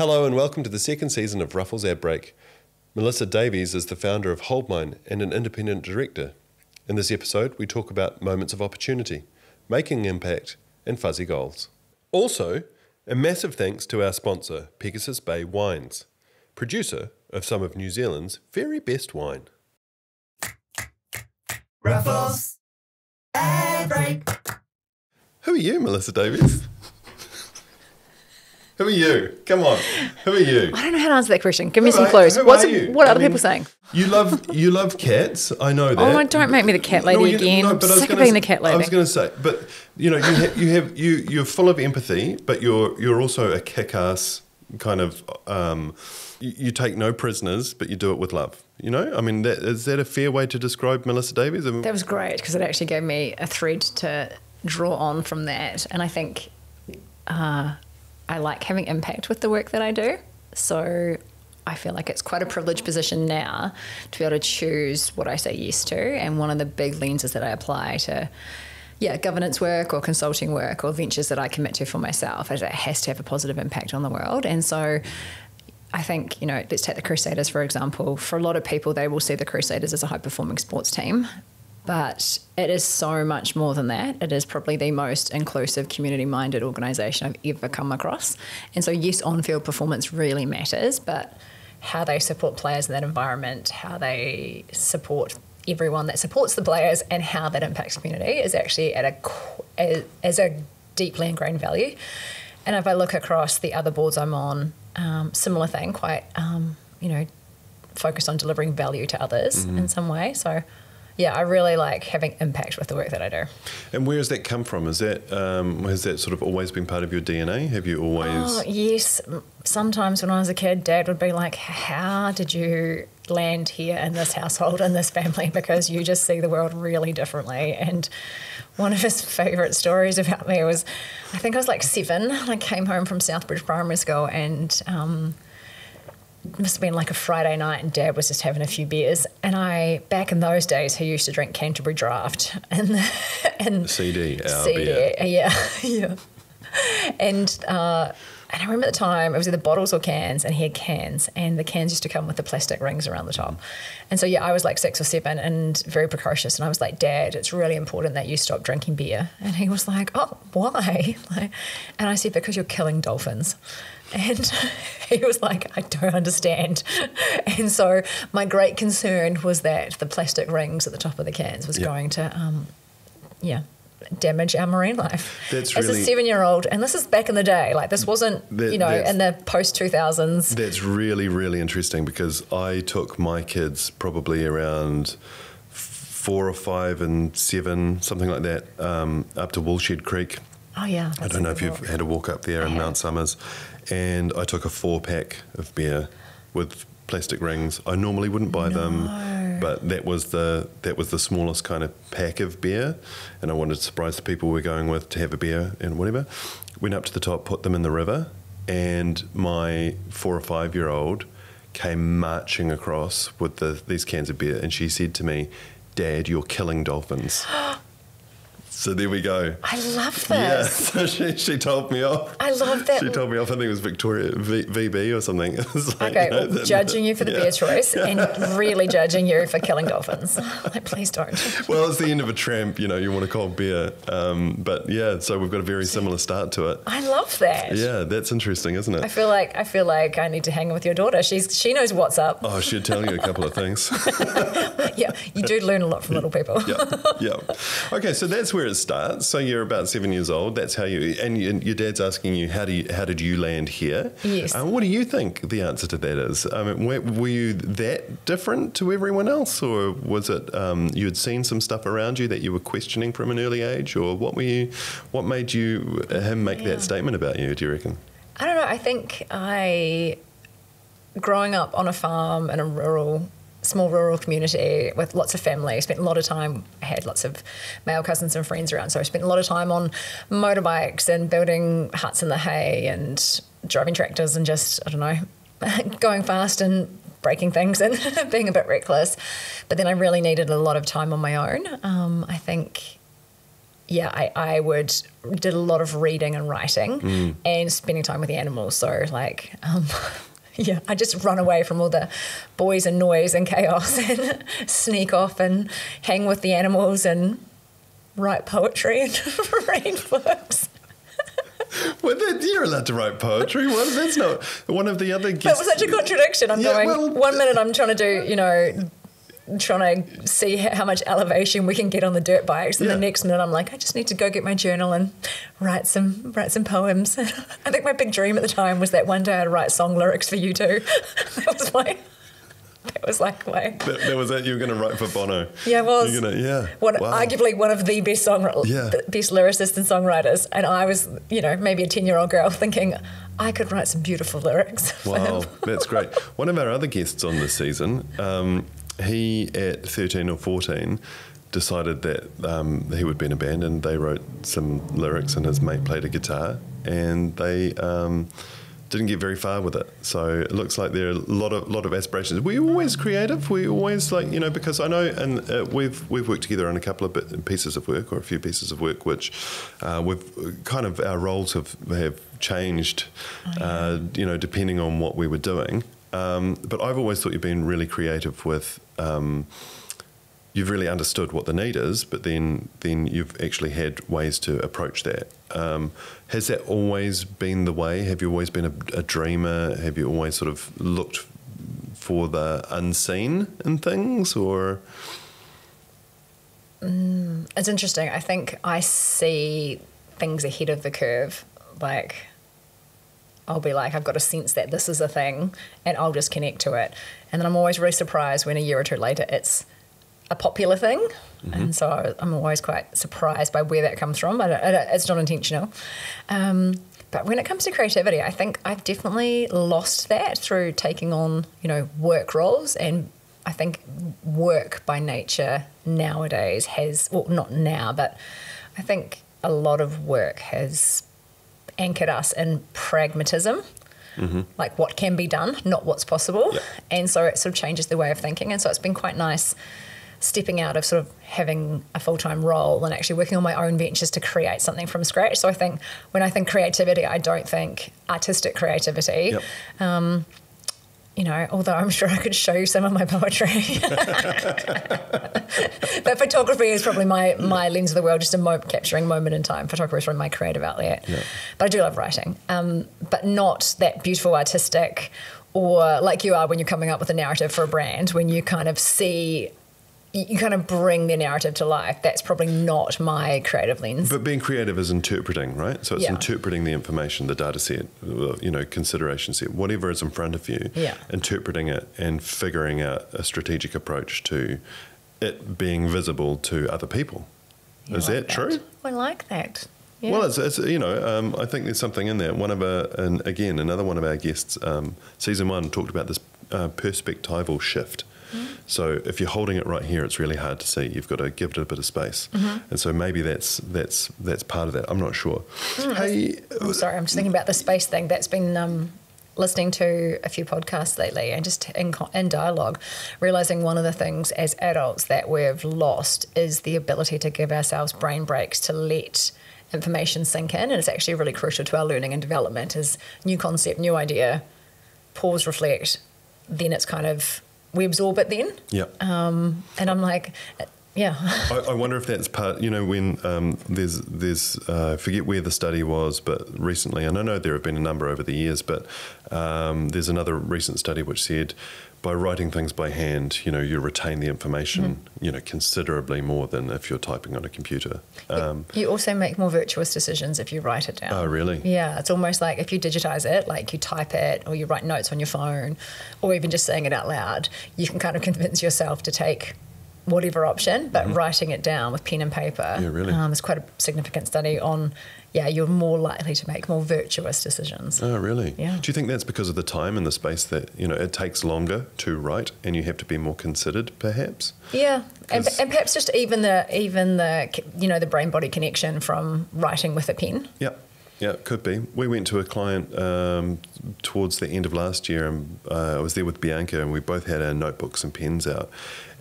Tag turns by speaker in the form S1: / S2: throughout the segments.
S1: Hello and welcome to the second season of Ruffells Ad Break. Melissa Davies is the founder of Holdmine and an independent director. In this episode, we talk about moments of opportunity, making impact, and fuzzy goals. Also, a massive thanks to our sponsor, Pegasus Bay Wines, producer of some of New Zealand's very best wine.
S2: Ruffells Ad Break.
S1: Who are you, Melissa Davies? Who are you? Come on. Who are you?
S3: I don't know how to answer that question. Give me some clues. What are other people saying?
S1: You love cats. I know that.
S3: Oh, don't make me the cat lady again. I'm sick of being the cat lady.
S1: I was going to say, but you're full of empathy, but you're also a kick-ass kind of. You take no prisoners, but you do it with love. You know, I mean, is that a fair way to describe Melissa Davies?
S3: That was great because it actually gave me a thread to draw on from that, and I think. I like having impact with the work that I do. So I feel like it's quite a privileged position now to be able to choose what I say yes to. And one of the big lenses that I apply to, governance work or consulting work or ventures that I commit to for myself is it has to have a positive impact on the world. And so I think, let's take the Crusaders, for example. For a lot of people, they will see the Crusaders as a high-performing sports team. But it is so much more than that. It is probably the most inclusive, community-minded organisation I've ever come across. And so, yes, on-field performance really matters, but how they support players in that environment, how they support everyone that supports the players, and how that impacts community is actually as a deeply ingrained value. And if I look across the other boards I'm on, similar thing, quite, focused on delivering value to others in some way. So. Yeah, I really like having impact with the work that I do.
S1: And where has that come from? Has that sort of always been part of your DNA? Have you always...
S3: Oh, yes. Sometimes when I was a kid, Dad would be like, how did you land here in this household, in this family? Because you just see the world really differently. And one of his favourite stories about me was, I think I was like 7. I came home from Southbridge Primary School and... it must have been like a Friday night and Dad was just having a few beers. And back in those days, he used to drink Canterbury Draft. And
S1: CD,
S3: beer. Yeah. And I remember at the time, it was either bottles or cans, and he had cans. And the cans used to come with the plastic rings around the top. And so, I was like 6 or 7 and very precocious. And I was like, Dad, it's really important that you stop drinking beer. And he was like, oh, why? And I said, because you're killing dolphins. And he was like, I don't understand. And so my great concern was that the plastic rings at the top of the cans was going to, damage our marine life.
S1: That's
S3: as
S1: really,
S3: a 7-year-old, and this is back in the day, like this wasn't, in the post-2000s.
S1: That's really, really interesting because I took my kids probably around 4 or 5 and 7, something like that, up to Woolshed Creek.
S3: Oh, yeah.
S1: I don't know if you've had a walk up there in Mount Somers. And I took a 4-pack of beer with plastic rings. I normally wouldn't buy them, but that was the smallest kind of pack of beer, and I wanted to surprise the people we're going with to have a beer and whatever. Went up to the top, put them in the river, and my 4 or 5-year-old came marching across with these cans of beer, and she said to me, "Dad, you're killing dolphins." So there we go.
S3: I love this.
S1: Yeah, so she told me off.
S3: I love that.
S1: She told me off. I think it was Victoria VB or something. It was like,
S3: okay, judging you for the beer choice and really judging you for killing dolphins. Like, please don't.
S1: Well, it's the end of a tramp, you want a cold beer. But yeah, so we've got a very similar start to it.
S3: I love that.
S1: Yeah, that's interesting, isn't it?
S3: I feel like I need to hang with your daughter. She knows what's up.
S1: Oh, she'll tell you a couple of things.
S3: Yeah, you do learn a lot from little people.
S1: Yeah. Okay, so that's where it starts. So you're about 7 years old. That's how and your dad's asking you, how did you land here?
S3: Yes.
S1: What do you think the answer to that is? I mean, were you that different to everyone else, or was it you had seen some stuff around you that you were questioning from an early age, or what made him make that statement about you? Do you reckon?
S3: I don't know. I think growing up on a farm in a small rural community with lots of family. I spent a lot of time, I had lots of male cousins and friends around, so I spent a lot of time on motorbikes and building huts in the hay and driving tractors and just, I don't know, going fast and breaking things and being a bit reckless. But then I really needed a lot of time on my own. I think I did a lot of reading and writing and spending time with the animals. So like, I just run away from all the boys and noise and chaos and sneak off and hang with the animals and write poetry and read books.
S1: Well, you're allowed to write poetry. That's not one of the other guests.
S3: That was such a contradiction. I'm going, 1 minute I'm trying to do, trying to see how much elevation we can get on the dirt bikes, and the next minute I'm like, I just need to go get my journal and write some poems. I think my big dream at the time was that one day I'd write song lyrics for you too. That was my That was it. You were going to write for Bono. Yeah, I was.
S1: Arguably
S3: one of the best best lyricists and songwriters, and I was, maybe a 10-year-old girl thinking I could write some beautiful lyrics.
S1: Wow, that's great. One of our other guests on this season, he at 13 or 14 decided that he would be in a band, and they wrote some lyrics, and his mate played a guitar, and they didn't get very far with it. So it looks like there are a lot of aspirations. Were you always creative? Were you always because I know, and we've worked together on a couple of pieces of work, or a few pieces of work, which we've kind of, our roles have changed, depending on what we were doing. But I've always thought you've been really creative with, you've really understood what the need is, but then you've actually had ways to approach that. Has that always been the way? Have you always been a dreamer? Have you always sort of looked for the unseen in things, or?
S3: It's interesting. I think I see things ahead of the curve. Like, I'll be like, I've got a sense that this is a thing, and I'll just connect to it. And then I'm always really surprised when a year or two later it's a popular thing. Mm-hmm. And so I'm always quite surprised by where that comes from. It's not intentional. But when it comes to creativity, I think I've definitely lost that through taking on, work roles. And I think work by nature nowadays not now, but I think a lot of work has anchored us in pragmatism. Mm-hmm. Like what can be done, not what's possible. Yep. And so it sort of changes the way of thinking. And so it's been quite nice stepping out of sort of having a full-time role and actually working on my own ventures to create something from scratch. So I think when I think creativity, I don't think artistic creativity. Yep. Although I'm sure I could show you some of my poetry. But photography is probably my lens of the world, just capturing moment in time. Photography is probably my creative outlet. Yeah. But I do love writing, but not that beautiful artistic, or like you are when you're coming up with a narrative for a brand, when you kind of see... You kind of bring the narrative to life. That's probably not my creative lens. But
S1: being creative is interpreting, right? So it's interpreting the information, the data set, consideration set, whatever is in front of you, interpreting it and figuring out a strategic approach to it being visible to other people. Is that true?
S3: I like that. Yeah.
S1: Well, it's I think there's something in there. Another one of our guests, season 1, talked about this perspectival shift. So if you're holding it right here, it's really hard to see. You've got to give it a bit of space, and so maybe that's part of that. I'm not sure.
S3: Hey, sorry, I'm just thinking about the space thing. That's been listening to a few podcasts lately, and just in dialogue, realizing one of the things as adults that we've lost is the ability to give ourselves brain breaks to let information sink in, and it's actually really crucial to our learning and development. Is new concept, new idea, pause, reflect, then it's kind of. We absorb it then.
S1: Yeah.
S3: And I'm like, yeah.
S1: I wonder if that's part, when there's forget where the study was, but recently, and I know there have been a number over the years, but there's another recent study which said by writing things by hand, you retain the information, considerably more than if you're typing on a computer.
S3: You also make more virtuous decisions if you write it down.
S1: Oh, really?
S3: Yeah, it's almost like if you digitize it, like you type it or you write notes on your phone or even just saying it out loud, you can kind of convince yourself to take whatever option, but writing it down with pen and paper is quite a significant study on, you're more likely to make more virtuous decisions.
S1: Oh, really?
S3: Yeah.
S1: Do you think that's because of the time and the space that, it takes longer to write and you have to be more considered, perhaps?
S3: Yeah, and perhaps just even the brain-body connection from writing with a pen.
S1: Yep. Yeah, it could be. We went to a client towards the end of last year, and I was there with Bianca, and we both had our notebooks and pens out.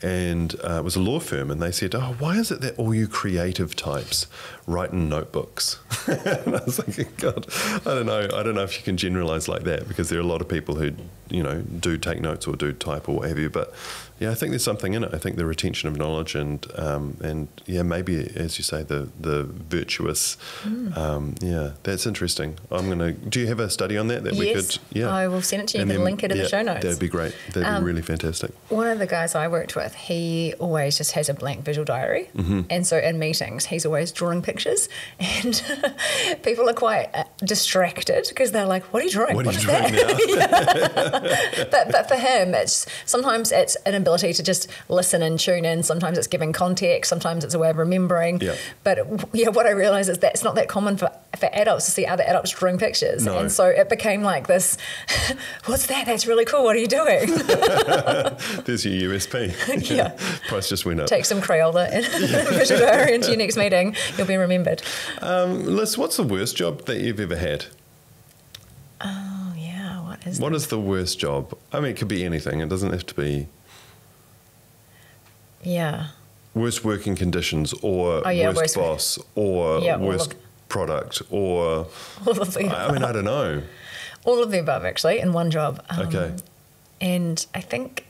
S1: And it was a law firm, and they said, "Oh, why is it that all you creative types write in notebooks?" And I was thinking, God, I don't know if you can generalise like that, because there are a lot of people who, do take notes or do type or what have you. But yeah, I think there's something in it. I think the retention of knowledge and yeah, maybe, as you say, the virtuous. Yeah, that's interesting. Do you have a study on that we could? Yeah,
S3: I will send it to you. You can link it in the show notes.
S1: That'd be great. That'd be really fantastic.
S3: One of the guys I worked with, he always just has a blank visual diary. And so in meetings, he's always drawing pictures, and people are quite distracted because they're like, what are you drawing?
S1: What are you drawing now?
S3: but for him, sometimes it's an ability to just listen and tune in. Sometimes it's giving context. Sometimes it's a way of remembering.
S1: Yeah.
S3: But yeah, what I realise is that's not that common for adults to see other adults drawing pictures.
S1: No.
S3: And so it became like this, what's that? That's really cool. What are you doing?
S1: There's your USP.
S3: Yeah.
S1: Price just went up.
S3: Take some Crayola and visual diary into your next meeting. You'll be remembered.
S1: Liz, what's the worst job that you've ever had?
S3: Oh, yeah.
S1: What is the worst job? I mean, it could be anything. It doesn't have to be...
S3: Yeah.
S1: Worst working conditions, or worst boss, or worst product, or...
S3: All of the above.
S1: I mean, I don't know.
S3: All of the above, actually, in one job.
S1: Okay.
S3: And I think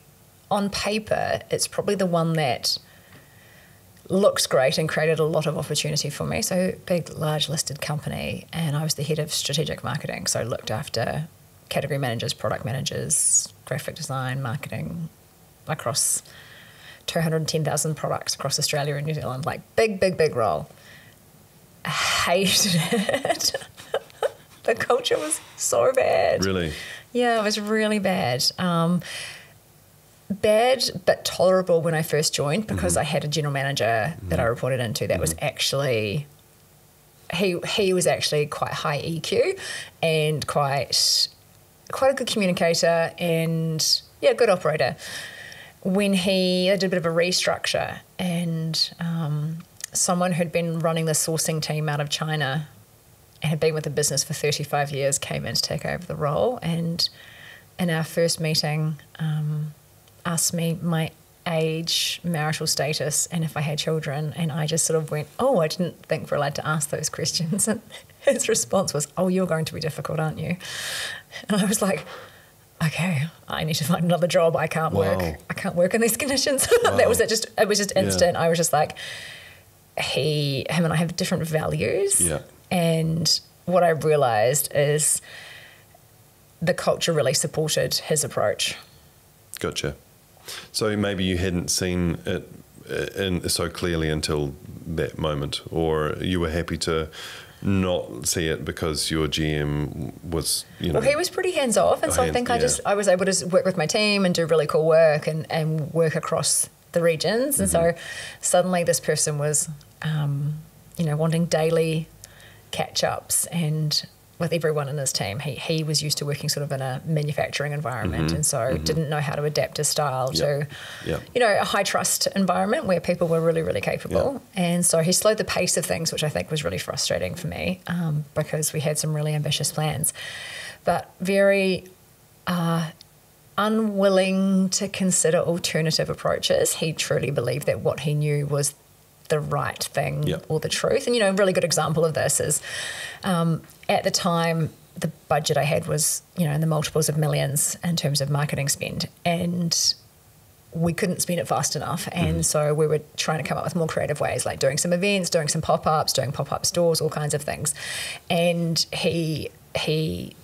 S3: on paper, it's probably the one that looks great and created a lot of opportunity for me. So big, large listed company, and I was the head of strategic marketing. So I looked after category managers, product managers, graphic design, marketing across 210,000 products across Australia and New Zealand. Like big role. I hated it. The culture was so bad.
S1: Really?
S3: Yeah, it was really bad. Bad but tolerable when I first joined, because I had a general manager that I reported into that was actually, he was actually quite high EQ and quite a good communicator and good operator. When they did a bit of a restructure, and someone who'd been running the sourcing team out of China and had been with the business for 35 years came in to take over the role, and in our first meeting asked me my age, marital status, and if I had children, and I just sort of went, I didn't think we're allowed to ask those questions. And his response was, you're going to be difficult, aren't you? And I was like, okay, I need to find another job. I can't work. I can't work in these conditions. That was it. It was just instant. I was just like, him and I have different values.
S1: Yeah.
S3: And what I realised is the culture really supported his approach.
S1: Gotcha. So maybe you hadn't seen it so clearly until that moment, or you were happy to not see it because your GM was,
S3: Well, he was pretty hands-off, and so I think I was able to work with my team and do really cool work and work across the regions. And so suddenly this person was, wanting daily catch-ups and with everyone in his team. He was used to working sort of in a manufacturing environment, and so didn't know how to adapt his style to, a high-trust environment where people were really, really capable. And so he slowed the pace of things, which I think was really frustrating for me, because we had some really ambitious plans. But very unwilling to consider alternative approaches. He truly believed that what he knew was the right thing or the truth. And, a really good example of this is at the time, the budget I had was, in the multiples of millions in terms of marketing spend. And we couldn't spend it fast enough. And so we were trying to come up with more creative ways, like doing some events, doing some pop-ups, doing pop-up stores, all kinds of things. And he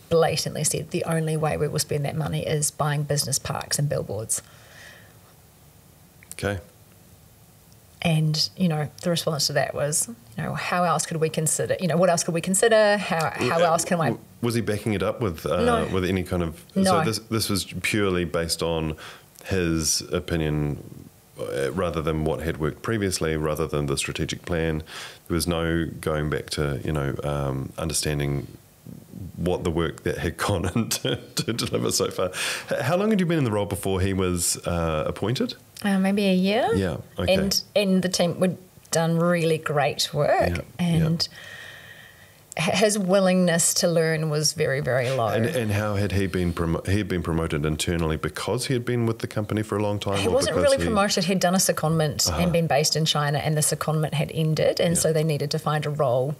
S3: blatantly said the only way we will spend that money is buying business parks and billboards.
S1: Okay.
S3: And, the response to that was, how else could we consider, what else could we consider? How else can I...
S1: Was he backing it up with
S3: No.
S1: with any kind of...
S3: No.
S1: So this was purely based on his opinion rather than what had worked previously, rather than the strategic plan. There was no going back to, understanding what the work that had gone into to deliver so far. How long had you been in the role before he was appointed?
S3: Maybe a year.
S1: Yeah, okay.
S3: And the team had done really great work.
S1: Yeah,
S3: and his willingness to learn was very, very low.
S1: And how had he been promoted internally because he had been with the company for a long time?
S3: He wasn't really promoted. He'd done a secondment and been based in China, and the secondment had ended, and so they needed to find a role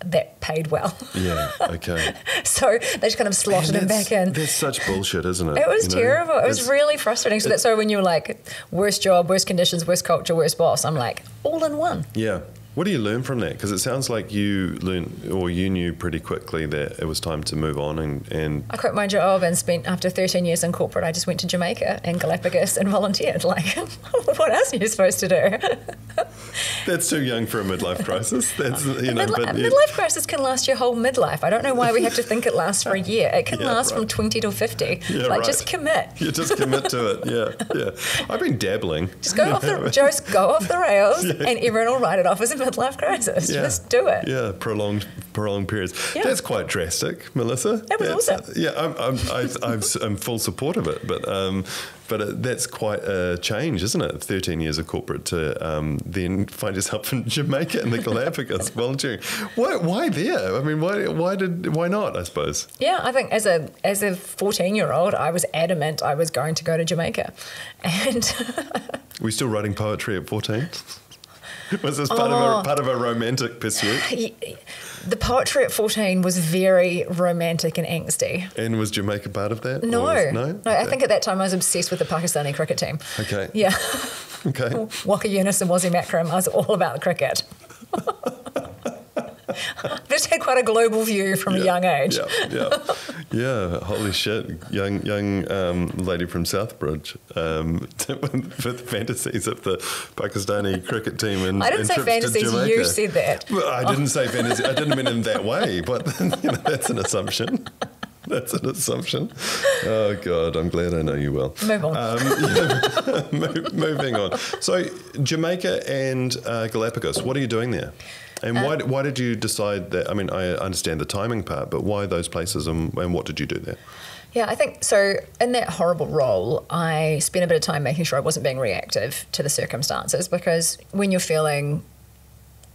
S3: that paid well.
S1: Yeah, okay.
S3: So they just kind of slotted him back in.
S1: That's such bullshit, isn't it?
S3: It was terrible. It was really frustrating. So that's why when you're like, worst job, worst conditions, worst culture, worst boss, I'm like, all in one.
S1: Yeah. What do you learn from that? Because it sounds like you knew pretty quickly that it was time to move on and
S3: I quit my job and spent, after 13 years in corporate, I just went to Jamaica and Galapagos and volunteered. Like, what else are you supposed to do?
S1: That's too young for a midlife crisis. That's,
S3: midlife crisis can last your whole midlife. I don't know why we have to think it lasts for a year. It can last from 20 to 50.
S1: Yeah,
S3: just commit.
S1: You just commit to it. Yeah. I've been dabbling.
S3: Just go off the rails and everyone will write it off as a midlife crisis.
S1: Yeah.
S3: Just do it.
S1: Yeah, prolonged periods. Yeah. That's quite drastic, Melissa.
S3: That was awesome.
S1: Yeah, I'm full support of it, but that's quite a change, isn't it? 13 years of corporate to then find yourself in Jamaica and the Galapagos volunteering. Why there? I mean, why not? I suppose.
S3: Yeah, I think as a 14-year-old, I was adamant I was going to go to Jamaica, and
S1: were you still writing poetry at 14? Was this part of a romantic pursuit?
S3: The poetry at 14 was very romantic and angsty.
S1: And was Jamaica part of that?
S3: No.
S1: No,
S3: I think at that time I was obsessed with the Pakistani cricket team.
S1: Okay.
S3: Yeah.
S1: Okay.
S3: Waka Yunus and Wazim Akram, I was all about the cricket. Just had quite a global view from a young age.
S1: Yeah. Holy shit! Young lady from Southbridge with fantasies of the Pakistani cricket team and
S3: I didn't say fantasies. You said that.
S1: Well, I didn't say fantasy. I didn't mean it in that way. But that's an assumption. That's an assumption. Oh, God, I'm glad I know you well.
S3: Move on.
S1: Moving on. So, Jamaica and Galapagos, what are you doing there? And why did you decide that? I mean, I understand the timing part, but why those places and what did you do there?
S3: Yeah, I think so. In that horrible role, I spent a bit of time making sure I wasn't being reactive to the circumstances, because when you're feeling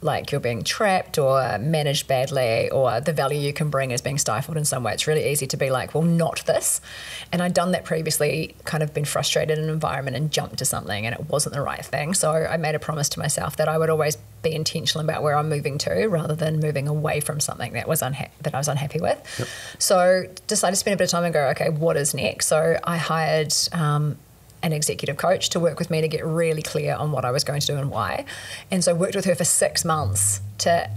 S3: like you're being trapped or managed badly or the value you can bring is being stifled in some way, it's really easy to be like, well, not this. And I'd done that previously, kind of been frustrated in an environment and jumped to something and it wasn't the right thing. So I made a promise to myself that I would always be intentional about where I'm moving to rather than moving away from something that was that I was unhappy with. Yep. So decided to spend a bit of time and go, okay, what is next? So I hired an executive coach to work with me to get really clear on what I was going to do and why. And so I worked with her for 6 months to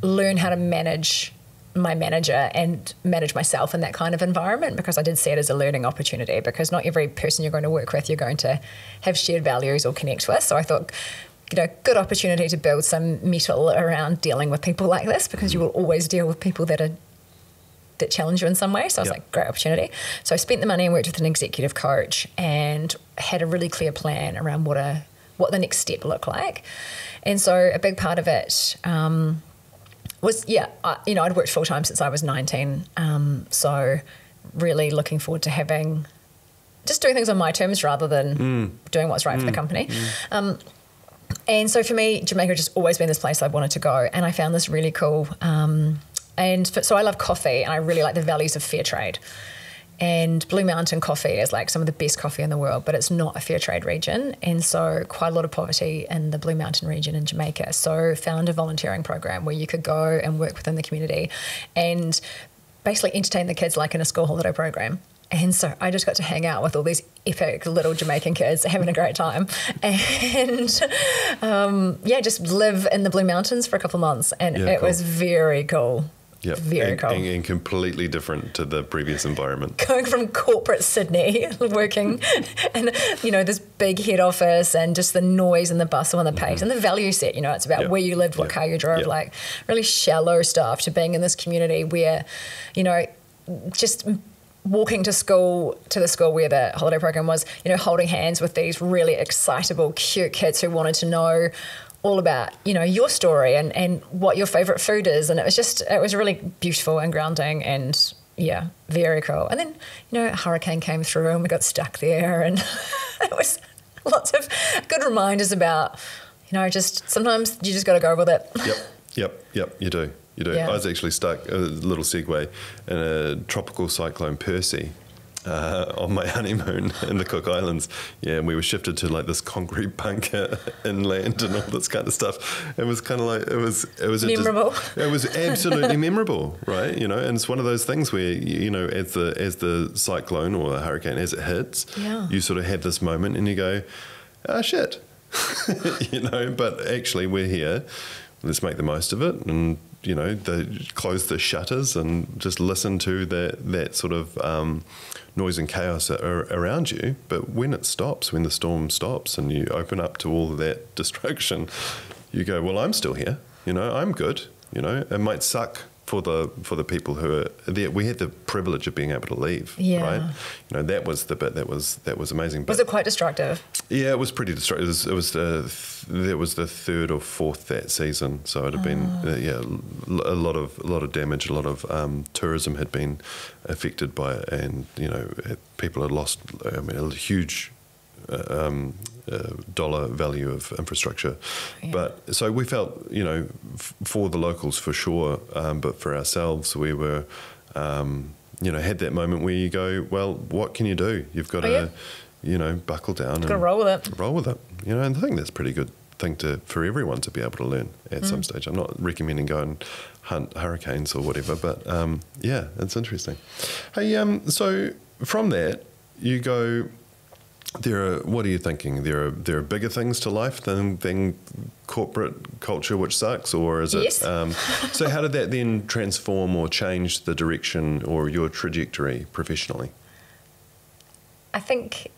S3: learn how to manage my manager and manage myself in that kind of environment, because I did see it as a learning opportunity, because not every person you're going to work with you're going to have shared values or connect with. So I thought, good opportunity to build some mettle around dealing with people like this, because you will always deal with people that challenge you in some way. So I was like, great opportunity. So I spent the money and worked with an executive coach and had a really clear plan around what the next step looked like. And so a big part of it was, I'd worked full time since I was 19. So really looking forward to just doing things on my terms rather than doing what's right for the company. And so for me, Jamaica had just always been this place I wanted to go. And I found this really cool so I love coffee and I really like the values of fair trade. And Blue Mountain coffee is like some of the best coffee in the world, but it's not a fair trade region. And so quite a lot of poverty in the Blue Mountain region in Jamaica. So found a volunteering program where you could go and work within the community and basically entertain the kids like in a school holiday program. And so I just got to hang out with all these epic little Jamaican kids having a great time and, just live in the Blue Mountains for a couple of months. And it was very cool.
S1: Yeah,
S3: very cool.
S1: And completely different to the previous environment.
S3: Going from corporate Sydney, working in, this big head office and just the noise and the bustle and the pace and the value set, it's about where you lived, what car you drove, like really shallow stuff, to being in this community where, just walking to the school where the holiday program was, holding hands with these really excitable, cute kids who wanted to know all about, your story and what your favourite food is. And it was really beautiful and grounding and, very cool. And then, a hurricane came through and we got stuck there, and it was lots of good reminders about, just sometimes you just got to go with it.
S1: Yep, you do. You do.
S3: Yeah.
S1: I was actually stuck, a little segue, in a tropical cyclone Percy on my honeymoon in the Cook Islands. Yeah, and we were shifted to like this concrete bunker inland and all this kind of stuff. It was kind of like, it was
S3: Memorable.
S1: It was absolutely memorable, right? You know, and it's one of those things where, you know, as the cyclone or the hurricane, as it hits, you sort of have this moment and you go, oh, shit. You know, but actually we're here. Let's make the most of it, and you know, close the shutters and just listen to that sort of noise and chaos around you. But when it stops, when the storm stops, and you open up to all of that destruction, you go, well, I'm still here. You know, I'm good. You know, it might suck for the people who are there. We had the privilege of being able to leave.
S3: Yeah.
S1: Right. You know, that was the bit that was amazing. But
S3: Was it quite destructive?
S1: yeah, it was pretty destructive. It was the third or fourth that season, so it had been a lot of damage. A lot of tourism had been affected by it, and you know, people had lost a huge dollar value of infrastructure. Yeah. But so we felt, you know, for the locals for sure, but for ourselves, we were, you know, had that moment where you go, well, what can you do? You've got to, you know, buckle down and
S3: roll with it.
S1: Roll with it. You know, and I think that's a pretty good thing for everyone to be able to learn at some stage. I'm not recommending go and hunt hurricanes or whatever, but yeah, it's interesting. Hey, so from that you go. What are you thinking? There are bigger things to life than corporate culture, which sucks, or is it? So how did that then transform or change the direction or your trajectory professionally?
S3: I think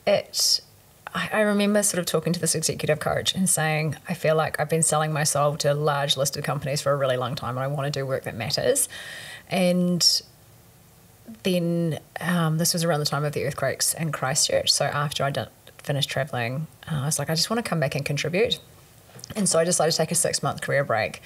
S3: I remember sort of talking to this executive coach and saying, I feel like I've been selling my soul to large listed companies for a really long time, and I want to do work that matters. And then this was around the time of the earthquakes in Christchurch. So after I finished travelling, I was like, I just want to come back and contribute. And so I decided to take a 6-month career break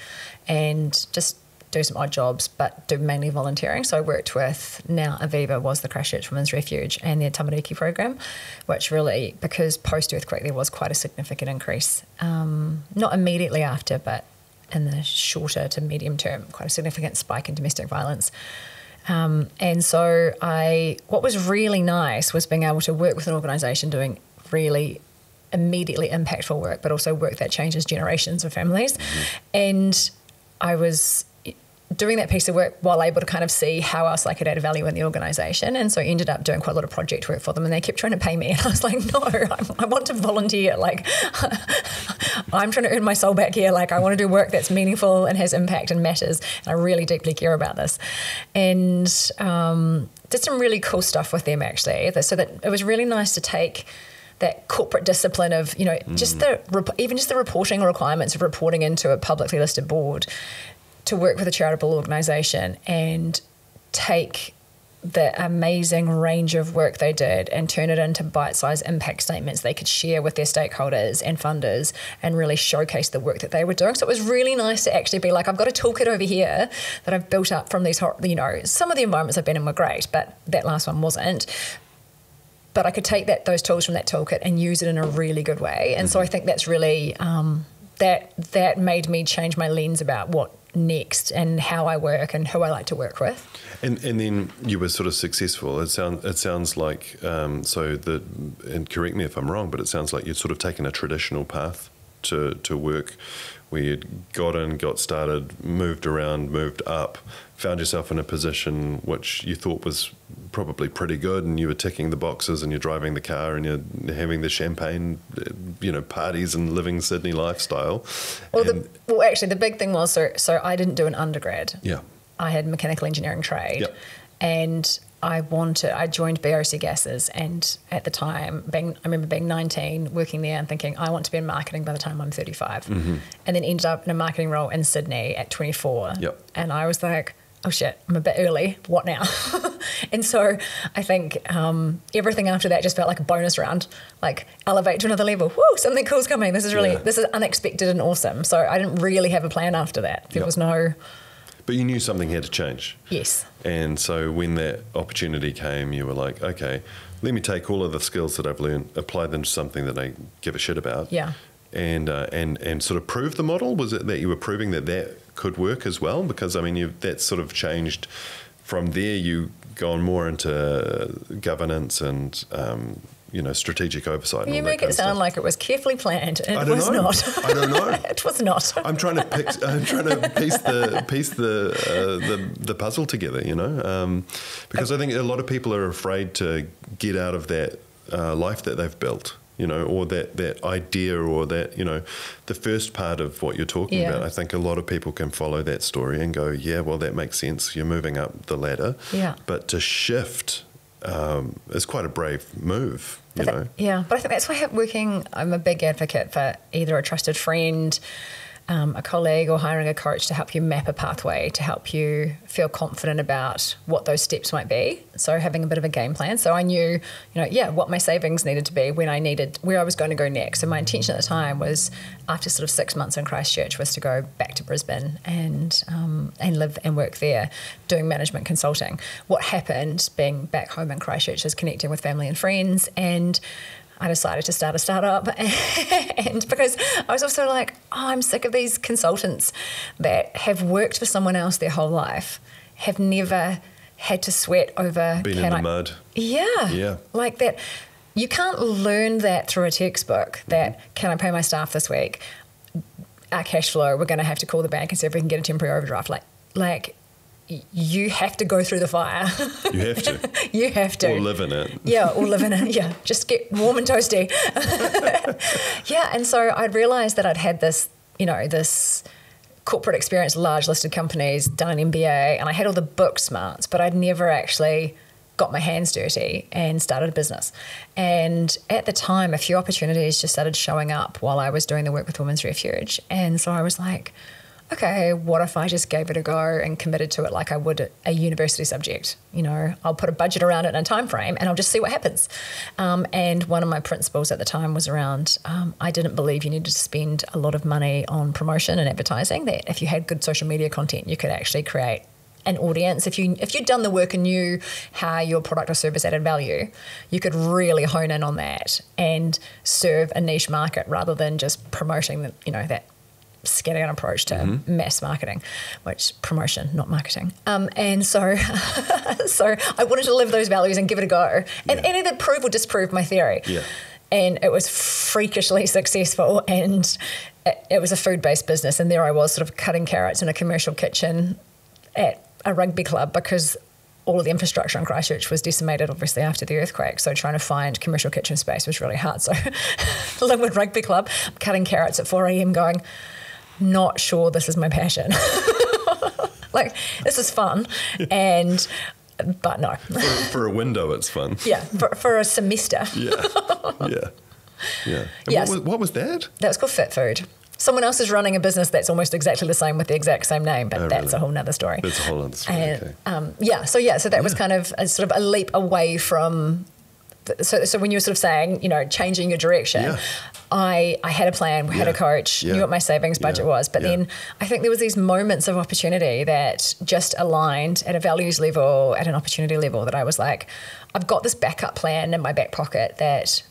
S3: and just do some odd jobs, but do mainly volunteering. So I worked with, now Aviva was the Christchurch Women's Refuge and their Tamariki program, which really, because post-earthquake there was quite a significant increase. Not immediately after, but in the shorter to medium term, quite a significant spike in domestic violence. And so what was really nice was being able to work with an organisation doing really immediately impactful work, but also work that changes generations of families. And I was doing that piece of work while able to kind of see how else I could add value in the organisation. And so I ended up doing quite a lot of project work for them, and they kept trying to pay me. And I was like, no, I want to volunteer. Like, I'm trying to earn my soul back here. Like, I want to do work that's meaningful and has impact and matters. And I really deeply care about this. And did some really cool stuff with them, actually. So that it was really nice to take that corporate discipline of, you know, just even just the reporting requirements of reporting into a publicly listed board, to work with a charitable organisation and take the amazing range of work they did and turn it into bite-sized impact statements they could share with their stakeholders and funders and really showcase the work that they were doing. So it was really nice to actually be like, I've got a toolkit over here that I've built up from these, you know, some of the environments I've been in were great, but that last one wasn't. But I could take those tools from that toolkit and use it in a really good way. And so I think that's really, that made me change my lens about what next and how I work and who I like to work with.
S1: And then you were sort of successful. It sounds like and correct me if I'm wrong, but it sounds like you'd sort of taken a traditional path to work, where you'd got started, moved around, moved up, found yourself in a position which you thought was probably pretty good, and you were ticking the boxes, and you're driving the car, and you're having the champagne, you know, parties and living Sydney lifestyle.
S3: Well, actually, the big thing was, so I didn't do an undergrad.
S1: Yeah.
S3: I had mechanical engineering trade.
S1: Yep.
S3: And I joined BOC Gases, and at the time, I remember being 19, working there and thinking, I want to be in marketing by the time I'm 35. And then ended up in a marketing role in Sydney at 24.
S1: Yep.
S3: And I was like, oh shit, I'm a bit early, what now? And so I think everything after that just felt like a bonus round, like elevate to another level. Woo, something cool's coming. This is unexpected and awesome. So I didn't really have a plan after that. There was no...
S1: But you knew something had to change.
S3: Yes.
S1: And so when that opportunity came, you were like, okay, let me take all of the skills that I've learned, apply them to something that I give a shit about.
S3: Yeah.
S1: and sort of prove the model? Was it that you were proving that could work as well? Because I mean, that's sort of changed from there. You gone more into governance and strategic oversight.
S3: You make it sound like it was carefully planned, and it was not.
S1: I don't know.
S3: It was not.
S1: I'm trying to piece the puzzle together, because I think a lot of people are afraid to get out of that life that they've built, or that idea, or that the first part of what you're talking about. I think a lot of people can follow that story and go, yeah, well, that makes sense. You're moving up the ladder, but to shift is quite a brave move.
S3: Yeah, but I think that's why I'm a big advocate for either a trusted friend, a colleague, or hiring a coach to help you map a pathway, to help you feel confident about what those steps might be. So having a bit of a game plan. So I knew, what my savings needed to be, where I was going to go next. So my intention at the time was, after sort of 6 months in Christchurch, was to go back to Brisbane and live and work there, doing management consulting. What happened, being back home in Christchurch, is connecting with family and friends, and I decided to start a startup. And because I was also like, I'm sick of these consultants that have worked for someone else their whole life, have never had to sweat over...
S1: Been in the mud.
S3: Yeah. Like that. You can't learn that through a textbook, that can I pay my staff this week? Our cash flow, we're going to have to call the bank and see if we can get a temporary overdraft. Like you have to go through the fire.
S1: You have to.
S3: You have to.
S1: Or live in it.
S3: Yeah, or live in it. Yeah, just get warm and toasty. Yeah, and so I'd realised that I'd had this, this corporate experience, large listed companies, done an MBA, and I had all the book smarts, but I'd never actually got my hands dirty and started a business. And at the time, a few opportunities just started showing up while I was doing the work with Women's Refuge. And so I was like, okay, what if I just gave it a go and committed to it like I would a university subject? I'll put a budget around it and a time frame, and I'll just see what happens. And one of my principles at the time was around, I didn't believe you needed to spend a lot of money on promotion and advertising, that if you had good social media content, you could actually create an audience. If you'd done the work and knew how your product or service added value, you could really hone in on that and serve a niche market rather than just promoting that scattergun approach to mass marketing, which promotion, not marketing. And so I wanted to live those values and give it a go, and either prove or disprove my theory. Yeah. And it was freakishly successful, and it was a food-based business. And there I was, sort of cutting carrots in a commercial kitchen at a rugby club, because all of the infrastructure in Christchurch was decimated, obviously, after the earthquake. So trying to find commercial kitchen space was really hard. So Linwood Rugby Club, cutting carrots at 4 a.m. going, not sure this is my passion. Like, this is fun. But no.
S1: For a window, it's fun.
S3: Yeah, for a semester.
S1: Yeah. Yes. What was that?
S3: That was called Fit Food. Someone else is running a business that's almost exactly the same with the exact same name, but that's a whole nother story.
S1: That's a whole other story,
S3: okay. So that was kind of a sort of a leap away from... So when you were sort of saying, changing your direction, I had a plan, had a coach, knew what my savings budget was. But then I think there was these moments of opportunity that just aligned at a values level, at an opportunity level, that I was like, I've got this backup plan in my back pocket that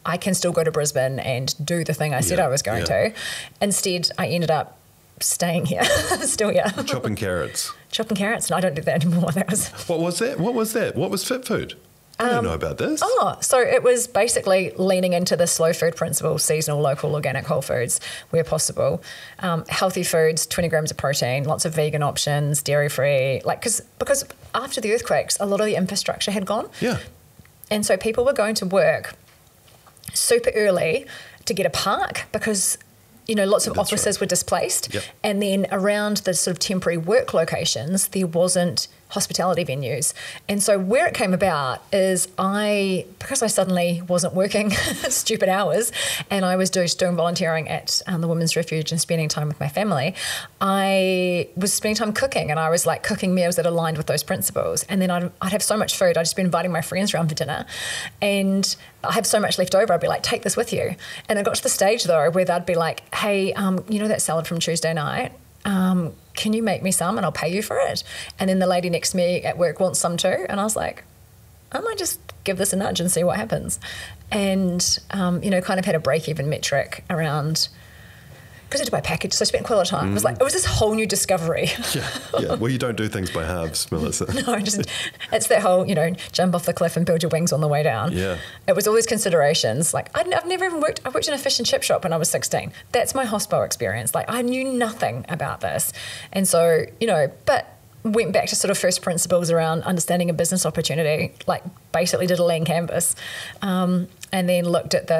S3: I can still go to Brisbane and do the thing I said I was going to. Instead, I ended up staying here, still here.
S1: Chopping carrots.
S3: No, I don't do that anymore.
S1: What was that? What was Fit Food? I don't know about this.
S3: So it was basically leaning into the slow food principle, seasonal, local, organic, whole foods where possible. Healthy foods, 20 grams of protein, lots of vegan options, dairy-free. Because after the earthquakes, a lot of the infrastructure had gone.
S1: Yeah.
S3: And so people were going to work super early to get a park because... lots of offices were displaced. Yep. And then around the sort of temporary work locations, there wasn't hospitality venues. And so where it came about is because I suddenly wasn't working stupid hours and I was doing volunteering at the Women's Refuge and spending time with my family, I was spending time cooking, and I was like cooking meals that aligned with those principles. And then I'd have so much food. I'd just be inviting my friends around for dinner, and I have so much left over. I'd be like, take this with you. And I got to the stage though where they'd be like, hey, that salad from Tuesday night? Can you make me some and I'll pay you for it? And then the lady next to me at work wants some too. And I was like, I might just give this a nudge and see what happens. And, kind of had a break-even metric around, because I had to buy a package, so I spent quite a lot of time. It was this whole new discovery.
S1: Yeah. Well, you don't do things by halves, Melissa.
S3: No, it's that whole, jump off the cliff and build your wings on the way down.
S1: Yeah.
S3: It was all these considerations. Like, I've never even worked in a fish and chip shop when I was 16. That's my hospo experience. Like, I knew nothing about this. And so, but went back to sort of first principles around understanding a business opportunity, like basically did a lean canvas, and then looked at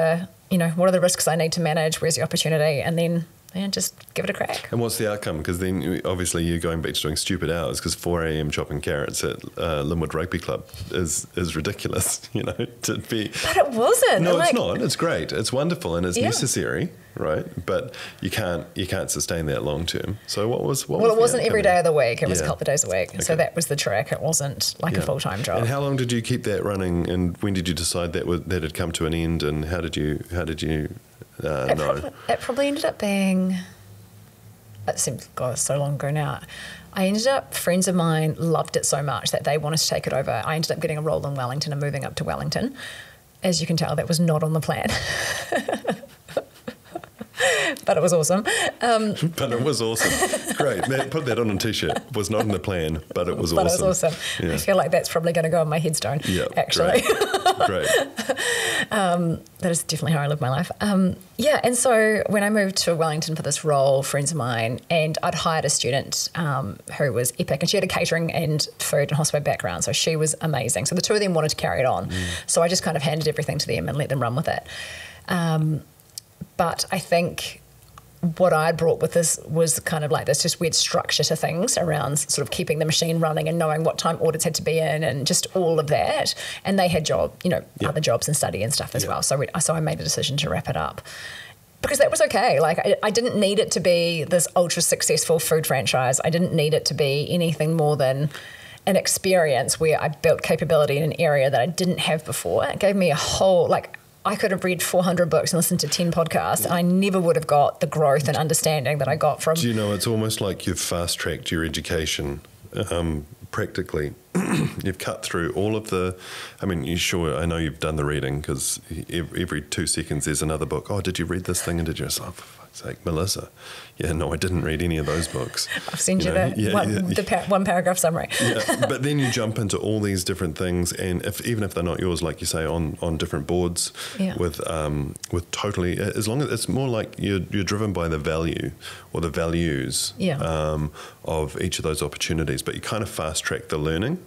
S3: what are the risks I need to manage, where's the opportunity, and then just give it a crack.
S1: And what's the outcome? Because then obviously you're going back to doing stupid hours, because 4 a.m. chopping carrots at Linwood Rugby Club is ridiculous, to be.
S3: But it wasn't.
S1: No, it's not. It's great. It's wonderful and it's necessary, right? But you can't sustain that long term. So what was it
S3: wasn't every day of the week. It was a couple of days a week.
S1: Okay.
S3: So that was the trick. It wasn't like a full-time job.
S1: And how long did you keep that running? And when did you decide that had come to an end? And how did you know?
S3: It probably ended up being, it seems, God, it's so long ago now. Friends of mine loved it so much that they wanted to take it over. I ended up getting a role in Wellington and moving up to Wellington. As you can tell, that was not on the plan. But it was awesome.
S1: But it was awesome. Great. Put that on a T-shirt. It was not in the plan, but it was awesome.
S3: But it was awesome.
S1: Yeah.
S3: I feel like that's probably going to go on my headstone, actually.
S1: Great.
S3: That is definitely how I live my life. And so when I moved to Wellington for this role, friends of mine, and I'd hired a student who was epic, and she had a catering and food and hospitality background, so she was amazing. So the two of them wanted to carry it on. So I just kind of handed everything to them and let them run with it. But I think what I'd brought with this was kind of like this just weird structure to things around sort of keeping the machine running and knowing what time audits had to be in and just all of that. And they had other jobs and study and stuff as well. So I made the decision to wrap it up because that was okay. Like I didn't need it to be this ultra successful food franchise. I didn't need it to be anything more than an experience where I built capability in an area that I didn't have before. It gave me a whole, I could have read 400 books and listened to 10 podcasts, and I never would have got the growth and understanding that I got from...
S1: Do you know, it's almost like you've fast-tracked your education practically. You've cut through all of the... I know you've done the reading, because every 2 seconds there's another book. Oh, did you read this thing? And did you... Oh, for fuck's sake, Melissa. Yeah, no, I didn't read any of those books.
S3: I've sent you the one paragraph summary.
S1: Yeah, but then you jump into all these different things, and even if they're not yours, like you say, on different boards, with totally, as long as it's more like you're driven by the value or the values of each of those opportunities, but you kind of fast track the learning,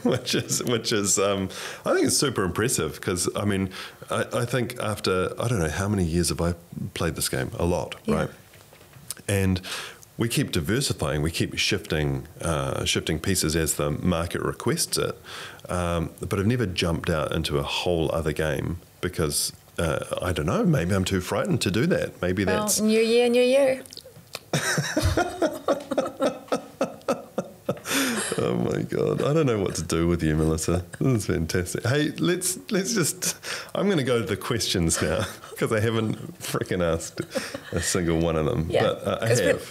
S1: which is I think it's super impressive because I think after I don't know how many years have I played this game, a lot, right? And we keep diversifying, we keep shifting pieces as the market requests it, but I've never jumped out into a whole other game because I don't know, maybe I'm too frightened to do that. Maybe that's
S3: new year, new you.
S1: Oh my God, I don't know what to do with you, Melissa. This is fantastic. Hey, let's just, I'm going to go to the questions now because I haven't freaking asked a single one of them.
S3: Yeah,
S1: but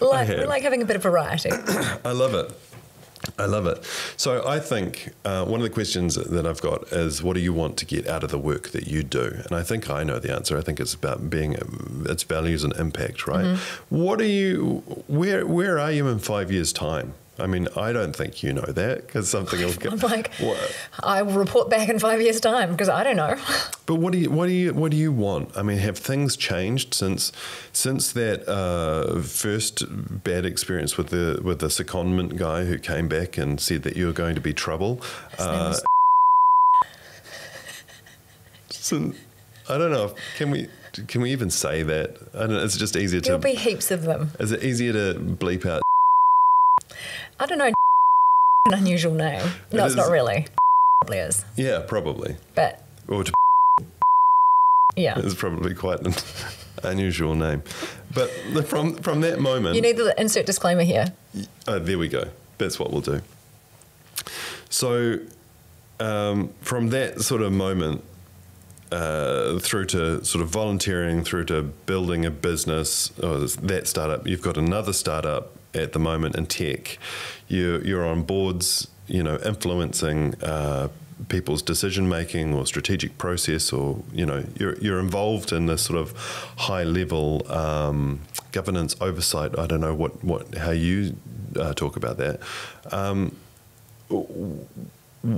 S3: we like having a bit of variety.
S1: I love it. So I think one of the questions that I've got is, what do you want to get out of the work that you do? And I think I know the answer. I think it's about it's values and impact, right? Mm-hmm. Where are you in 5 years' time? I don't think you know that because something will get.
S3: I'm like, I will report back in 5 years' time because I don't know.
S1: But what do you want? Have things changed since that first bad experience with the secondment guy who came back and said that you were going to be trouble? I don't know. Can we even say that? I don't know. It's just easier
S3: There'll be heaps of them.
S1: Is it easier to bleep out?
S3: I don't know. An unusual name. No, it's not really. Probably is.
S1: Yeah, probably.
S3: But.
S1: Or it's probably quite an unusual name. But from that moment...
S3: You need the insert disclaimer here.
S1: There we go. That's what we'll do. So from that sort of moment through to sort of volunteering, through to building a business, that startup, you've got another startup at the moment in tech. You're on boards, influencing people's decision making or strategic process, or you're involved in this sort of high level governance oversight. I don't know how you talk about that.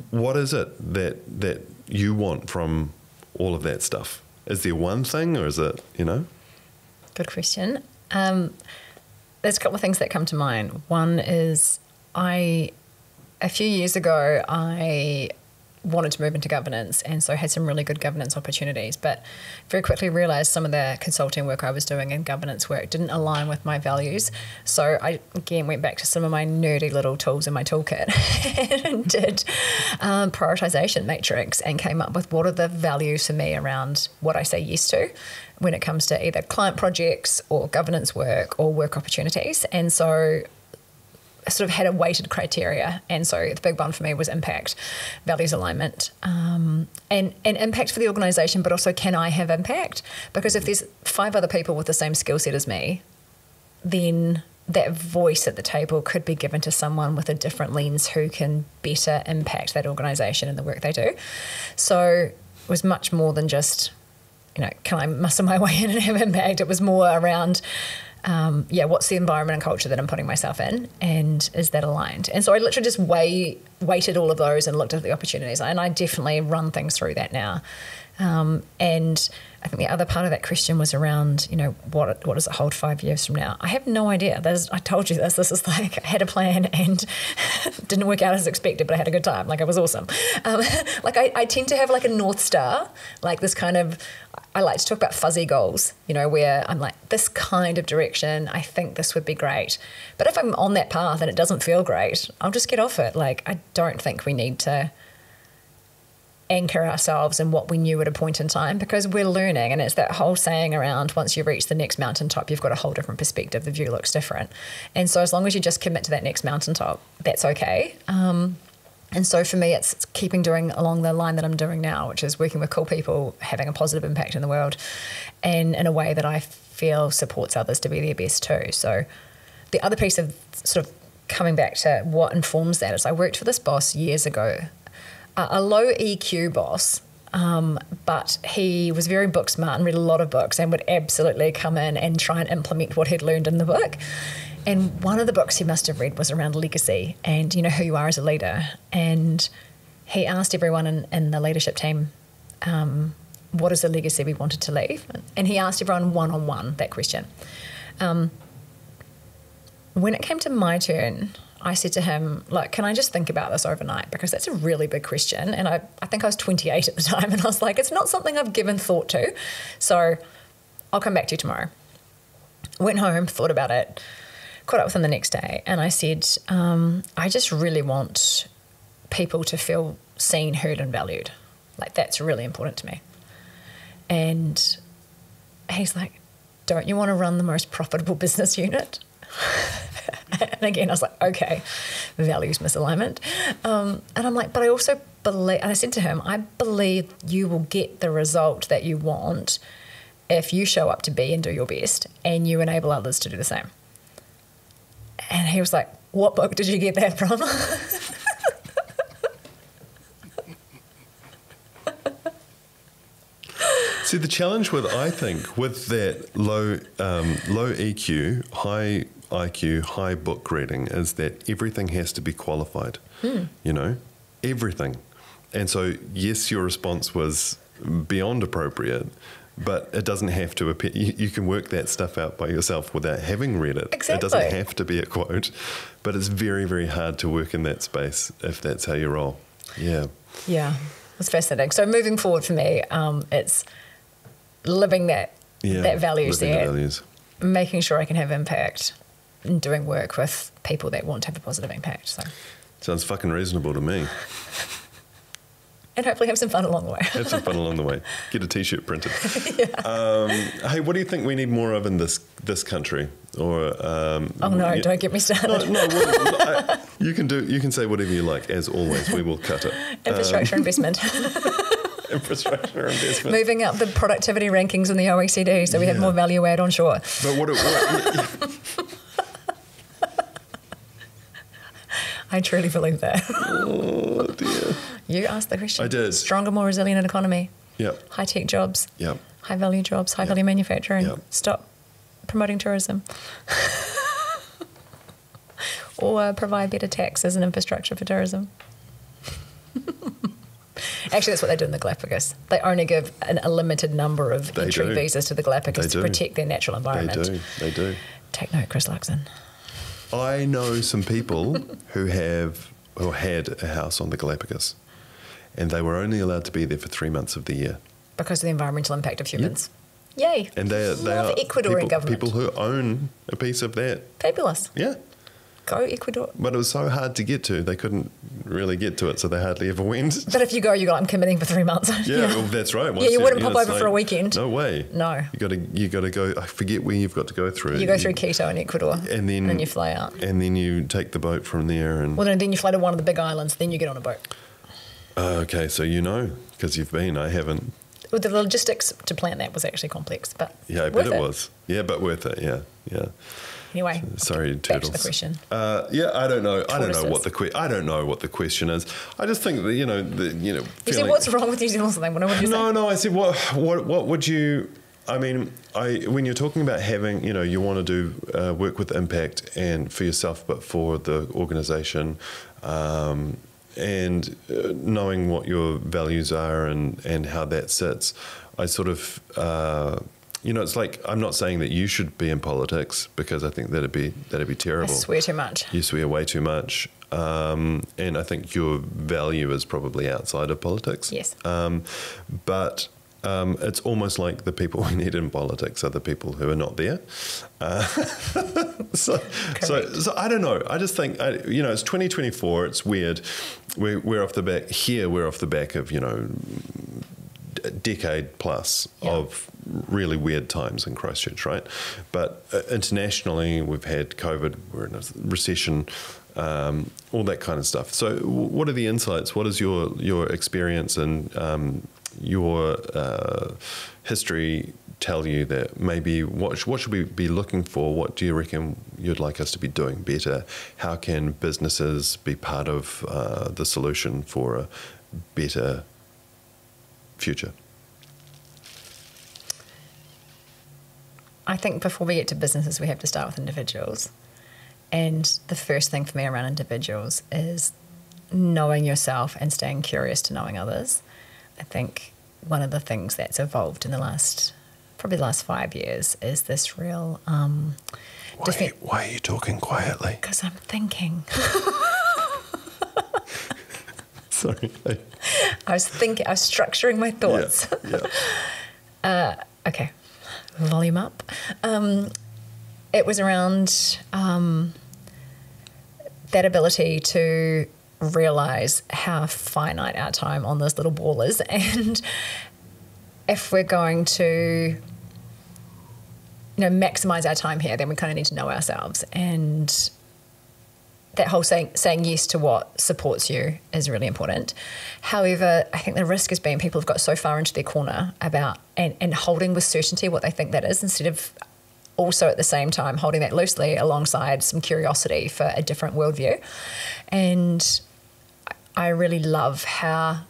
S1: What is it that you want from all of that stuff? Is there one thing, or is it
S3: Good question. There's a couple of things that come to mind. One is a few years ago, I wanted to move into governance, and so had some really good governance opportunities, but very quickly realised some of the consulting work I was doing in governance work didn't align with my values. So I, again, went back to some of my nerdy little tools in my toolkit and did prioritisation matrix and came up with what are the values for me around what I say yes to when it comes to either client projects or governance work or work opportunities. And so I sort of had a weighted criteria, and so the big one for me was impact, values alignment, and impact for the organisation, but also can I have impact? Because if there's 5 other people with the same skill set as me, then that voice at the table could be given to someone with a different lens who can better impact that organisation and the work they do. So it was much more than just, can I muscle my way in and have impact? It was more around what's the environment and culture that I'm putting myself in, and is that aligned? And so I literally just weighted all of those and looked at the opportunities, and I definitely run things through that now. And I think the other part of that question was around, what does it hold 5 years from now? I have no idea. I told you this. This is like, I had a plan and didn't work out as expected, but I had a good time. Like, it was awesome. I tend to have like a North Star, like this kind of, I like to talk about fuzzy goals, where I'm like, this kind of direction, I think this would be great. But if I'm on that path and it doesn't feel great, I'll just get off it. Like, I don't think we need to anchor ourselves in what we knew at a point in time, because we're learning. And it's that whole saying around, once you reach the next mountaintop, you've got a whole different perspective. The view looks different. And so as long as you just commit to that next mountaintop, that's okay. And so for me, it's keeping doing along the line that I'm doing now, which is working with cool people, having a positive impact in the world, and in a way that I feel supports others to be their best too. So the other piece of sort of coming back to what informs that is, I worked for this boss years ago, a low EQ boss, but he was very book smart and read a lot of books and would absolutely come in and try and implement what he'd learned in the book. And one of the books he must have read was around legacy and, who you are as a leader. And he asked everyone in the leadership team, what is the legacy we wanted to leave? And he asked everyone one-on-one that question. When it came to my turn, I said to him, look, can I just think about this overnight? Because that's a really big question. And I think I was 28 at the time. And I was like, it's not something I've given thought to. So I'll come back to you tomorrow. Went home, thought about it, caught up with him the next day. And I said, I just really want people to feel seen, heard and valued. Like, that's really important to me. And he's like, don't you want to run the most profitable business unit? And again, I was like, okay, values misalignment. And I'm like, but I also believe, and I said to him, I believe you will get the result that you want if you show up to be and do your best and you enable others to do the same. And he was like, what book did you get that from?
S1: See, the challenge with that low EQ, high IQ, high book reading is that everything has to be qualified, everything. And so, yes, your response was beyond appropriate, but it doesn't have to appear. You can work that stuff out by yourself without having read it.
S3: Exactly.
S1: It doesn't have to be a quote, but it's very, very hard to work in that space if that's how you roll. Yeah.
S3: Yeah, it's fascinating. So moving forward for me, it's living that value set, making sure I can have impact, and doing work with people that want to have a positive impact. So
S1: sounds fucking reasonable to me.
S3: And hopefully have some fun along the way.
S1: Have some fun along the way. Get a T-shirt printed. Hey, what do you think we need more of in this country? Or
S3: don't get me started.
S1: You can say whatever you like. As always, we will cut it.
S3: Infrastructure investment.
S1: Infrastructure investment.
S3: Moving up the productivity rankings in the OECD, so we have more value add on shore.
S1: But
S3: I truly believe that.
S1: Oh dear.
S3: You asked the question.
S1: I did.
S3: Stronger, more resilient economy.
S1: Yep.
S3: High-tech jobs.
S1: Yep.
S3: High-value jobs. High-value manufacturing.
S1: Yep.
S3: Stop promoting tourism. Or provide better taxes and infrastructure for tourism. Actually, that's what they do in the Galapagos. They only give a limited number of entry visas to the Galapagos to protect their natural environment.
S1: They do.
S3: Take note, Chris Luxon.
S1: I know some people who had a house on the Galapagos, and they were only allowed to be there for 3 months of the year.
S3: Because of the environmental impact of humans.
S1: Yep.
S3: Yay.
S1: And they are
S3: Ecuadorian government.
S1: people who own a piece of that.
S3: Fabulous.
S1: Yeah.
S3: Go Ecuador.
S1: But it was so hard to get to. They couldn't really get to it, so they hardly ever went.
S3: But if you go, I'm committing for 3 months.
S1: Yeah, well, that's right.
S3: You wouldn't pop over for a weekend.
S1: No way.
S3: No.
S1: You got to go. I forget where you've got to go through.
S3: You go through Quito in Ecuador, and then you fly out.
S1: And then you take the boat from there. And
S3: well, then you fly to one of the big islands. Then you get on a boat.
S1: Okay, so because you've been. I haven't.
S3: Well, the logistics to plan that was actually complex, but
S1: yeah, I bet it was. Yeah, but worth it. Yeah.
S3: Anyway,
S1: sorry,
S3: back
S1: turtles.
S3: to the question.
S1: I don't know.
S3: Tortoises.
S1: I don't know what the question is. I just think that
S3: You said, "What's wrong with New Zealand?" Something. What would you say?
S1: No. I said, what would you? I mean, when you're talking about having, you want to do work with impact and for yourself, but for the organisation, and knowing what your values are and how that sits, I sort of. It's like, I'm not saying that you should be in politics, because I think that'd be terrible.
S3: I swear too much.
S1: You swear way too much. And I think your value is probably outside of politics.
S3: Yes.
S1: But it's almost like the people we need in politics are the people who are not there. So I don't know. I just think, it's 2024. It's weird. We're off the back here. We're off the back of, a decade plus of really weird times in Christchurch, right? But internationally, we've had COVID, we're in a recession, all that kind of stuff. So what are the insights? What is your experience and your history tell you that maybe what should we be looking for? What do you reckon you'd like us to be doing better? How can businesses be part of the solution for a better future?
S3: I think before we get to businesses, we have to start with individuals. And the first thing for me around individuals is knowing yourself and staying curious to knowing others. I think one of the things that's evolved in probably the last 5 years is this real...
S1: Why are you talking quietly?
S3: Because I'm thinking.
S1: Sorry.
S3: I was structuring my thoughts.
S1: Yeah.
S3: Okay. Volume up. It was around that ability to realise how finite our time on this little ball is, and if we're going to maximise our time here, then we kind of need to know ourselves. And that whole saying yes to what supports you is really important. However, I think the risk has been people have got so far into their corner about and holding with certainty what they think that is, instead of also at the same time holding that loosely alongside some curiosity for a different worldview. And I really love how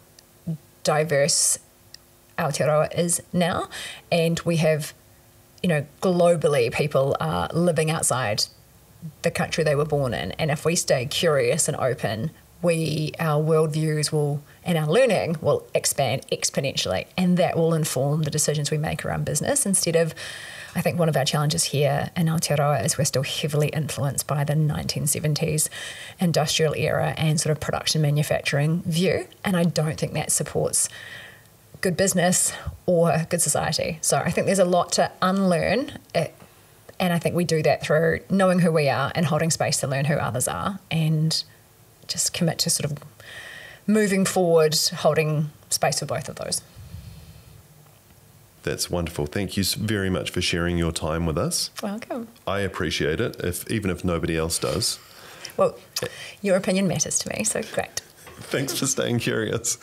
S3: diverse Aotearoa is now. And we have, globally people are living outside the country they were born in. And if we stay curious and open, our worldviews and our learning will expand exponentially, and that will inform the decisions we make around business. Instead of, I think one of our challenges here in Aotearoa is we're still heavily influenced by the 1970s industrial era and sort of production manufacturing view, and I don't think that supports good business or good society. So I think there's a lot to unlearn, and I think we do that through knowing who we are and holding space to learn who others are, and just commit to sort of moving forward, holding space for both of those.
S1: That's wonderful. Thank you very much for sharing your time with us.
S3: Welcome.
S1: I appreciate it, even if nobody else does.
S3: Well, your opinion matters to me, so great.
S1: Thanks for staying curious.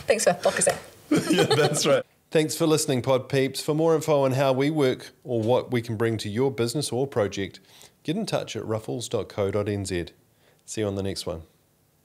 S3: Thanks for focusing.
S1: Yeah, that's right. Thanks for listening, Pod Peeps. For more info on how we work or what we can bring to your business or project, get in touch at ruffles.co.nz. See you on the next one.